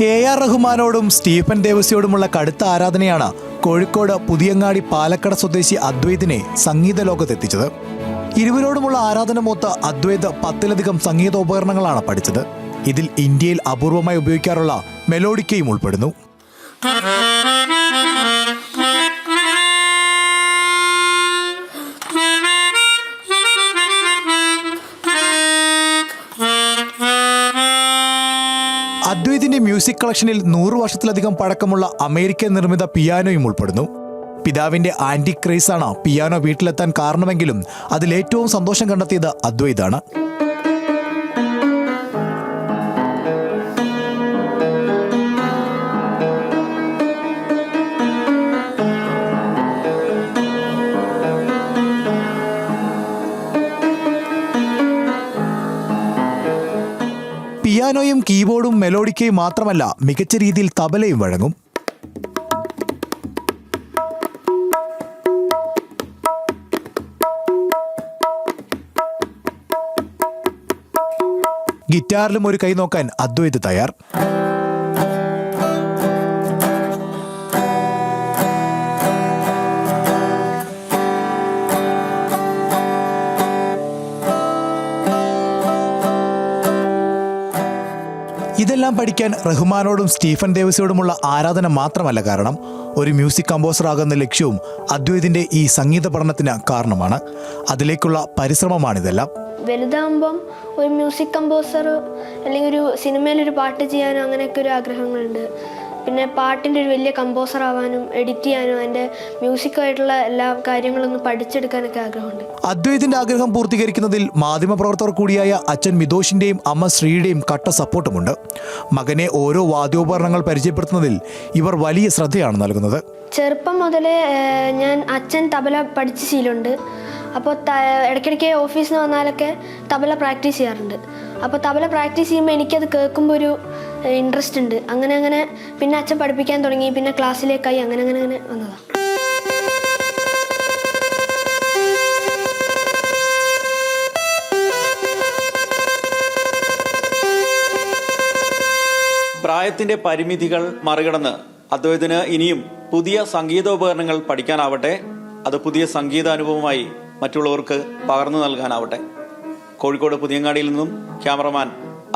AR റഹ്മാനോടും Stephen ദേവസിയോടുമുള്ള കടുത്ത ആരാധനയാണ് കോഴിക്കോട് പുതിയങ്ങാടി പാലക്കട സ്വദേശി അദ്വൈതിനെ സംഗീത ലോകത്തെത്തിച്ചത്. ഇരുവരോടുമുള്ള ആരാധന മൂത്ത അദ്വൈത് 10-ലധികം സംഗീതോപകരണങ്ങളാണ് പഠിച്ചത്. ഇതിൽ ഇന്ത്യയിൽ അപൂർവമായി ഉപയോഗിക്കാറുള്ള മെലോഡിക്കയും ഉൾപ്പെടുന്നു. അദ്വൈതിന്റെ മ്യൂസിക് കളക്ഷനിൽ 100 വർഷത്തിലധികം പഴക്കമുള്ള അമേരിക്കൻ നിർമ്മിത പിയാനോയും ഉൾപ്പെടുന്നു. പിതാവിന്റെ ആന്റി ക്രേസാണ് പിയാനോ വീട്ടിലെത്താൻ കാരണമെങ്കിലും അതിലേറ്റവും സന്തോഷം കണ്ടെത്തിയത് അദ്വൈതാണ്. പിയാനോയും കീബോർഡും മെലോഡിക്കയും മാത്രമല്ല, മികച്ച രീതിയിൽ തബലയും വഴങ്ങും. ഗിറ്റാറിലും ഒരു കൈ നോക്കാൻ അദ്വൈത് തയ്യാർ. ഇതെല്ലാം പഠിക്കാൻ റഹ്മാനോടും സ്റ്റീഫൻ ദേവസിയോടുമുള്ള ആരാധന മാത്രമല്ല കാരണം, ഒരു മ്യൂസിക് കമ്പോസർ ആകുന്ന ലക്ഷ്യവും അദ്വൈതിന്റെ ഈ സംഗീത പഠനത്തിന് കാരണമാണ്. അതിലേക്കുള്ള പരിശ്രമമാണിതെല്ലാം. വലുതാകുമ്പം ഒരു മ്യൂസിക് കമ്പോസർ അല്ലെങ്കിൽ ഒരു സിനിമയിലൊരു പാട്ട് ചെയ്യാനോ അങ്ങനെയൊക്കെ ഒരു ആഗ്രഹങ്ങളുണ്ട്. പിന്നെ പാട്ടിൻ്റെ ഒരു വലിയ കമ്പോസർ ആവാനും എഡിറ്റ് ചെയ്യാനും അതിൻ്റെ മ്യൂസിക്കായിട്ടുള്ള എല്ലാ കാര്യങ്ങളൊന്നും പഠിച്ചെടുക്കാനൊക്കെ ആഗ്രഹമുണ്ട്. അദ്വൈതിന്റെ ആഗ്രഹം പൂർത്തീകരിക്കുന്നതിൽ മാധ്യമപ്രവർത്തകർ കൂടിയായ അച്ഛൻ മിതോഷിന്റെയും അമ്മ ശ്രീയുടെയും കട്ട സപ്പോർട്ടുമുണ്ട്. മകനെ ഓരോ വാദ്യോപകരണങ്ങൾ പരിചയപ്പെടുത്തുന്നതിൽ ഇവർ വലിയ ശ്രദ്ധയാണ് നൽകുന്നത്. ചെറുപ്പം മുതലേ അച്ഛൻ തബല പഠിച്ച ശീലമുണ്ട്. അപ്പോൾ ഇടയ്ക്കിടയ്ക്ക് ഓഫീസിൽ നിന്ന് വന്നാലൊക്കെ തബല പ്രാക്ടീസ് ചെയ്യാറുണ്ട്. അപ്പോൾ തബല പ്രാക്ടീസ് ചെയ്യുമ്പോൾ എനിക്കത് കേൾക്കുമ്പോൾ ഒരു ഇൻട്രസ്റ്റ് ഉണ്ട്. അങ്ങനെ പിന്നെ അച്ഛൻ പഠിപ്പിക്കാൻ തുടങ്ങി. പിന്നെ ക്ലാസ്സിലേക്കായി അങ്ങനെ വന്നതാണ്. പ്രായത്തിന്റെ പരിമിതികൾ മറികടന്ന് അദ്വൈതിന് ഇനിയും പുതിയ സംഗീതോപകരണങ്ങൾ പഠിക്കാനാവട്ടെ. അത് പുതിയ സംഗീതാനുഭവമായി മറ്റുള്ളവർക്ക് പകർന്നു നൽകാനാവട്ടെ. കോഴിക്കോട് പുതിയങ്ങാടിയിൽ നിന്നും ക്യാമറമാൻ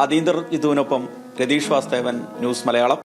അതീന്ദർ ജിതുവിനൊപ്പം രതീഷ് വാസ്തവൻ, ന്യൂസ് മലയാളം.